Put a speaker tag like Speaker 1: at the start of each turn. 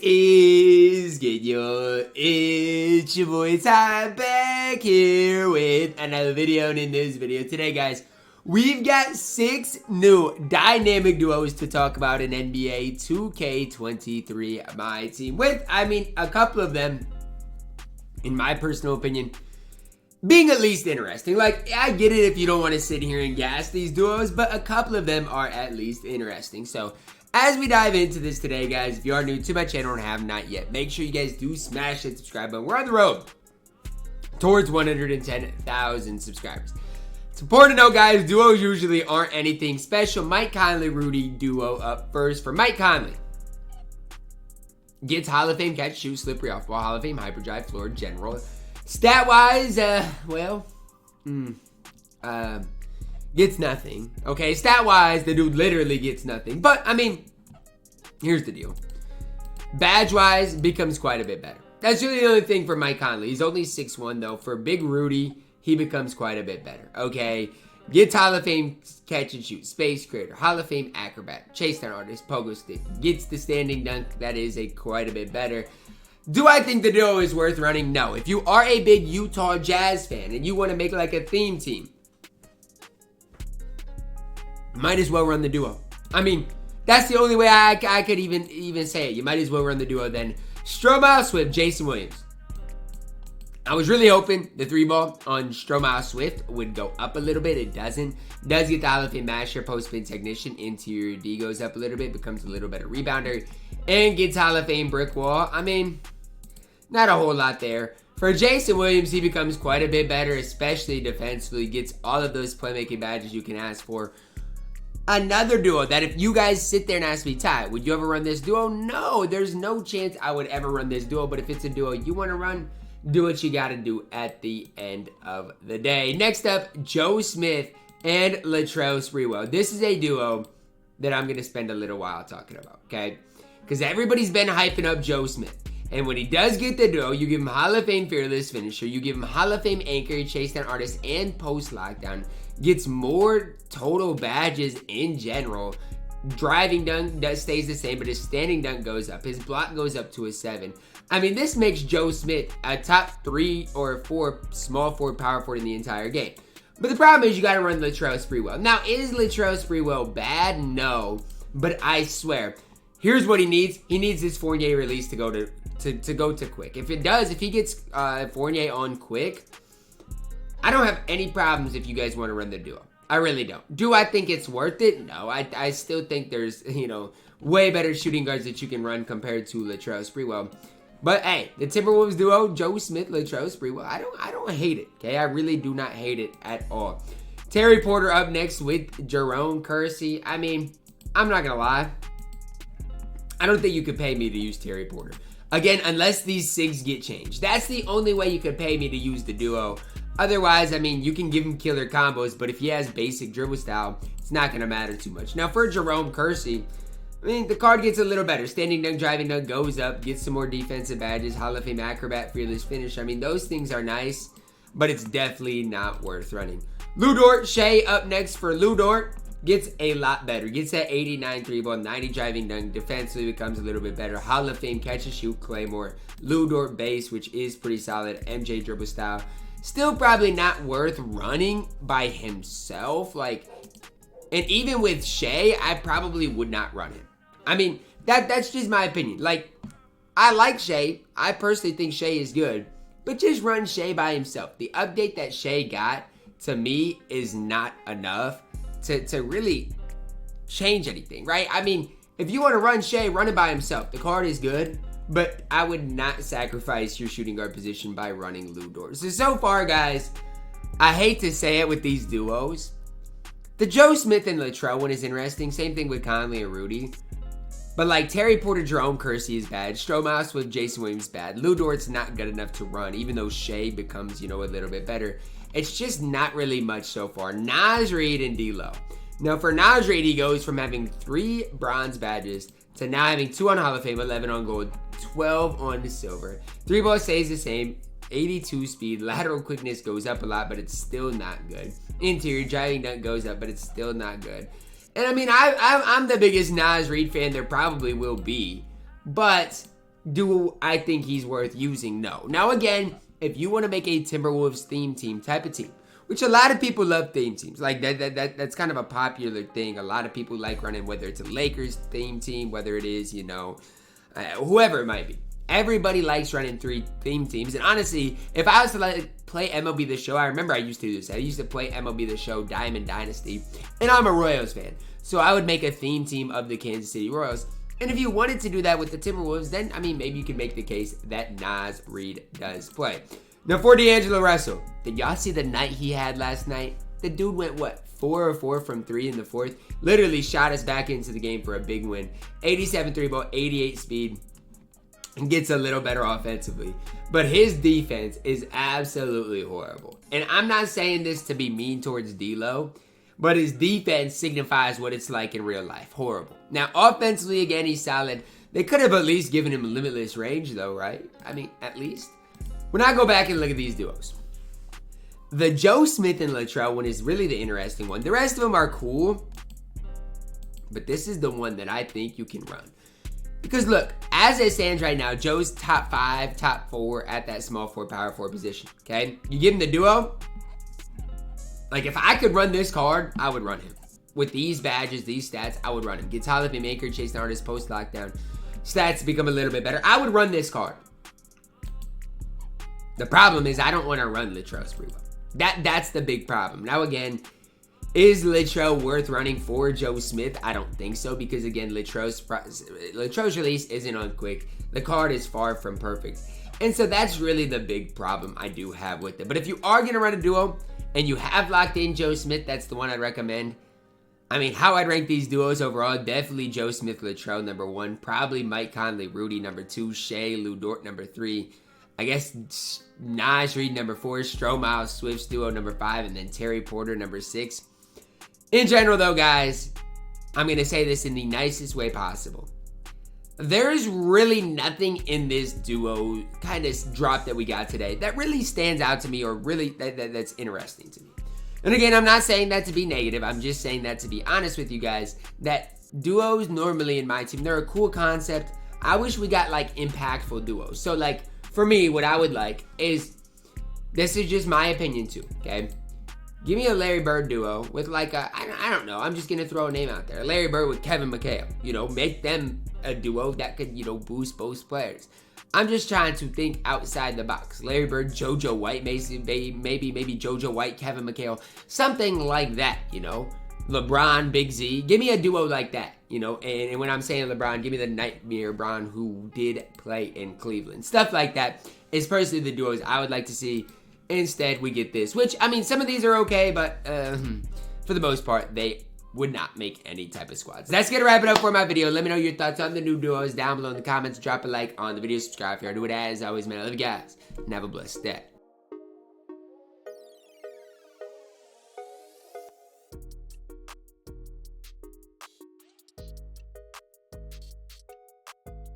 Speaker 1: is good, yo? It's your boy Ty back here with another video. And in this video today, guys, we've got 6 new dynamic duos to talk about in NBA 2K23 MyTEAM. With, a couple of them, in my personal opinion, being at least interesting. Like, I get it if you don't want to sit here and gas these duos, but a couple of them are at least interesting. So, as we dive into this today, guys, if you are new to my channel and have not yet, make sure you guys do smash that subscribe button. We're on the road towards 110,000 subscribers. It's important to know, guys, duos usually aren't anything special. Mike Conley, Rudy duo up first. For Mike Conley, gets Hall of Fame catch, shoot, slippery off ball, Hall of Fame, hyperdrive, floor, general. Stat-wise, gets nothing. Okay, stat-wise, the dude literally gets nothing. But, here's the deal. Badge-wise, becomes quite a bit better. That's really the only thing for Mike Conley. He's only 6'1", though. For Big Rudy, he becomes quite a bit better. Okay, gets Hall of Fame catch and shoot, space creator, Hall of Fame acrobat, chase down artist, pogo stick. Gets the standing dunk. That is quite a bit better. Do I think the duo is worth running? No. If you are a big Utah Jazz fan and you want to make like a theme team, might as well run the duo. That's the only way I could even say it. You might as well run the duo then. Stromile Swift, Jason Williams. I was really hoping the 3-ball on Stromile Swift would go up a little bit. It doesn't. Does get the Hall of Fame masher, post-spin technician. Interior D goes up a little bit, becomes a little better rebounder, and gets Hall of Fame brick wall. Not a whole lot there. For Jason Williams, he becomes quite a bit better, especially defensively. Gets all of those playmaking badges you can ask for. Another duo that if you guys sit there and ask me, Ty, would you ever run this duo? No, there's no chance I would ever run this duo. But if it's a duo you want to run, do what you got to do at the end of the day. Next up, Joe Smith and Latrell Sprewell. This is a duo that I'm going to spend a little while talking about, okay? Because everybody's been hyping up Joe Smith. And when he does get the duo, you give him Hall of Fame fearless finisher. You give him Hall of Fame anchor, chase down artist, and post lockdown. Gets more total badges in general. Driving dunk stays the same, but his standing dunk goes up. His block goes up to a 7. This makes Joe Smith a top 3 or 4 small forward, power forward in the entire game. But the problem is you got to run Latrell Sprewell. Now, is Latrell Sprewell bad? No. But I swear, here's what he needs. He needs his Fournier release to go to quick. If he gets Fournier on quick, I don't have any problems if you guys want to run the duo. I really don't. Do I think it's worth it? No. I still think there's, way better shooting guards that you can run compared to Latrell Sprewell. But hey, the Timberwolves duo, Joe Smith, Latrell Sprewell, I don't hate it. Okay, I really do not hate it at all. Terry Porter up next with Jerome Kersey. I'm not gonna lie. I don't think you could pay me to use Terry Porter. Again, unless these SIGs get changed. That's the only way you could pay me to use the duo. Otherwise, you can give him killer combos, but if he has basic dribble style, it's not going to matter too much. Now, for Jerome Kersey, the card gets a little better. Standing dunk, driving dunk goes up, gets some more defensive badges, Hall of Fame acrobat, fearless finish. Those things are nice, but it's definitely not worth running. Lu Dort, Shea up next for Lu Dort. Gets a lot better. Gets that 89 3-ball, 90 driving dunk. Defensively becomes a little bit better. Hall of Fame catch and shoot, Claymore. Lu Dort base, which is pretty solid. MJ dribble style. Still probably not worth running by himself. And even with Shea, I probably would not run him. That's just my opinion. I like Shea. I personally think Shea is good. But just run Shea by himself. The update that Shea got, to me, is not enough to really change anything, right? If you want to run Shea, run it by himself. The card is good. But I would not sacrifice your shooting guard position by running Lu Dort. So far, guys, I hate to say it with these duos. The Joe Smith and Latrell one is interesting. Same thing with Conley and Rudy. But Terry Porter, Jerome Kersey is bad. Stromile with Jason Williams bad. Lu Dort's not good enough to run, even though Shea becomes, a little bit better. It's just not really much so far. Naz Reid and D-Lo. Now, for Naz Reid, he goes from having 3 bronze badges to now having 2 on Hall of Fame, 11 on gold, 12 on silver. 3-ball stays the same, 82 speed. Lateral quickness goes up a lot, but it's still not good. Interior driving dunk goes up, but it's still not good. And I'm the biggest Naz Reid fan there probably will be. But do I think he's worth using? No. Now again, if you want to make a Timberwolves theme team type of team, which a lot of people love theme teams, like that's kind of a popular thing. A lot of people like running, whether it's a Lakers theme team, whether it is, whoever it might be. Everybody likes running 3 theme teams. And honestly, if I was to play MLB The Show, I remember I used to do this. I used to play MLB The Show Diamond Dynasty, and I'm a Royals fan. So I would make a theme team of the Kansas City Royals. And if you wanted to do that with the Timberwolves, then, maybe you could make the case that Naz Reid does play. Now, for D'Angelo Russell, did y'all see the night he had last night? The dude went, 4 of 4 from 3 in the fourth? Literally shot us back into the game for a big win. 87 3-ball, 88 speed. And gets a little better offensively. But his defense is absolutely horrible. And I'm not saying this to be mean towards D'Lo, but his defense signifies what it's like in real life. Horrible. Now, offensively, again, he's solid. They could have at least given him limitless range, though, right? At least. When I go back and look at these duos, the Joe Smith and Latrell one is really the interesting one. The rest of them are cool, but this is the one that I think you can run. Because look, as it stands right now, Joe's top 5, top 4 at that small 4, power 4 position, okay? You give him the duo, like if I could run this card, I would run him. With these badges, these stats, I would run him. Gets Holiday Maker, chasing artist, post lockdown. Stats become a little bit better. I would run this card. The problem is I don't want to run Latrell Sprewell. That's the big problem. Now again, is Latrell worth running for Joe Smith? I don't think so, because again, Latrell's release isn't on quick. The card is far from perfect. And so that's really the big problem I do have with it. But if you are going to run a duo and you have locked in Joe Smith, that's the one I'd recommend. How I'd rank these duos overall, definitely Joe Smith, Latrell, number 1. Probably Mike Conley, Rudy, number 2. Shea, Lou Dort, number 3. I guess Naz Reid, number 4. Miles, Swift's duo, number 5. And then Terry Porter, number 6. In general, though, guys, I'm going to say this in the nicest way possible. There is really nothing in this duo kind of drop that we got today that really stands out to me, or really that's interesting to me. And again, I'm not saying that to be negative. I'm just saying that to be honest with you guys, that duos normally in my team, they're a cool concept. I wish we got impactful duos. So for me, what I would like is, this is just my opinion too, okay? Give me a Larry Bird duo with I don't know, I'm just going to throw a name out there. Larry Bird with Kevin McHale, make them a duo that could, boost both players. I'm just trying to think outside the box. Larry Bird, JoJo White, maybe JoJo White, Kevin McHale, something like that, LeBron, Big Z. Give me a duo like that, and when I'm saying LeBron, give me the Nightmare Bron who did play in Cleveland. Stuff like that is personally the duos I would like to see. Instead, we get this, which, some of these are okay, but for the most part, they would not make any type of squads. That's going to wrap it up for my video. Let me know your thoughts on the new duos down below in the comments. Drop a like on the video, subscribe if you're new. As always, man, I love you guys, and have a blessed day.